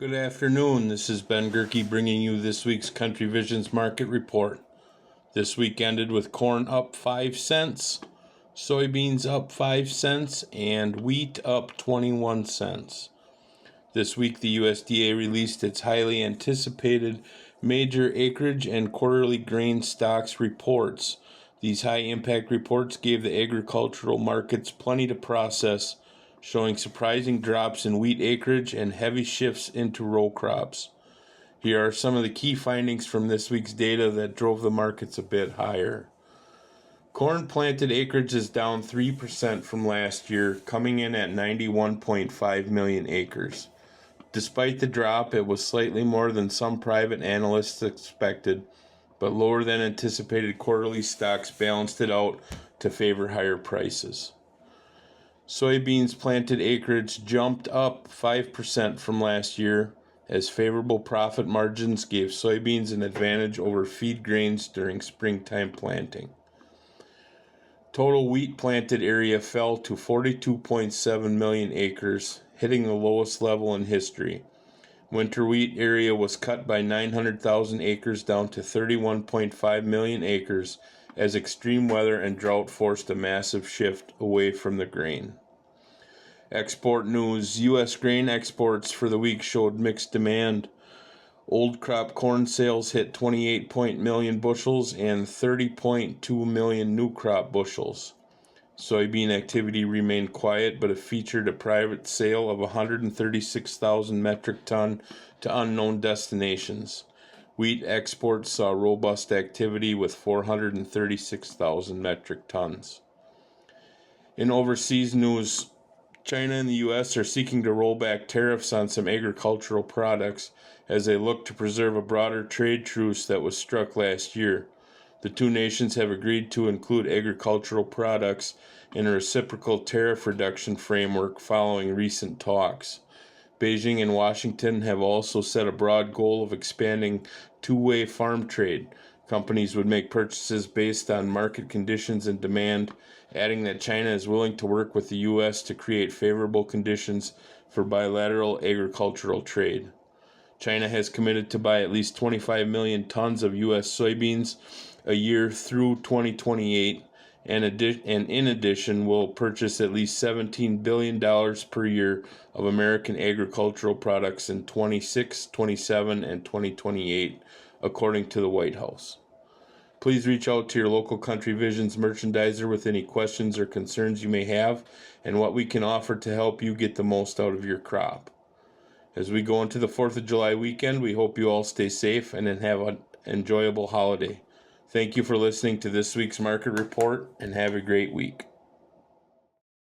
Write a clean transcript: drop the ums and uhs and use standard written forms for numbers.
Good afternoon. This is Ben Gerke bringing you this week's Country Visions Market Report. This week ended with corn up 5 cents, soybeans up 5 cents, and wheat up 21 cents. This week the USDA released its highly anticipated major acreage and quarterly grain stocks reports. These high-impact reports gave the agricultural markets plenty to process, showing surprising drops in wheat acreage and heavy shifts into row crops. Here are some of the key findings from this week's data that drove the markets a bit higher. Corn planted acreage is down 3% from last year, coming in at 91.5 million acres. Despite the drop, it was slightly more than some private analysts expected, but lower than anticipated quarterly stocks balanced it out to favor higher prices. Soybeans planted acreage jumped up 5% from last year, as favorable profit margins gave soybeans an advantage over feed grains during springtime planting. Total wheat planted area fell to 42.7 million acres, hitting the lowest level in history. Winter wheat area was cut by 900,000 acres down to 31.5 million acres, as extreme weather and drought forced a massive shift away from the grain. Export news: U.S. grain exports for the week showed mixed demand. Old crop corn sales hit 28 million bushels and 30.2 million new crop bushels. Soybean activity remained quiet, but it featured a private sale of 136,000 metric ton to unknown destinations. Wheat exports saw robust activity with 436,000 metric tons. In overseas news, China and the U.S. are seeking to roll back tariffs on some agricultural products as they look to preserve a broader trade truce that was struck last year. The two nations have agreed to include agricultural products in a reciprocal tariff reduction framework following recent talks. Beijing and Washington have also set a broad goal of expanding two-way farm trade. Companies would make purchases based on market conditions and demand, adding that China is willing to work with the U.S. to create favorable conditions for bilateral agricultural trade. China has committed to buy at least 25 million tons of U.S. soybeans a year through 2028, and in addition will purchase at least $17 billion per year of American agricultural products in 26, 27, and 2028, according to the White House. Please reach out to your local Country Visions merchandiser with any questions or concerns you may have and what we can offer to help you get the most out of your crop. As we go into the 4th of July weekend, we hope you all stay safe and have an enjoyable holiday. Thank you for listening to this week's Market Report, and have a great week.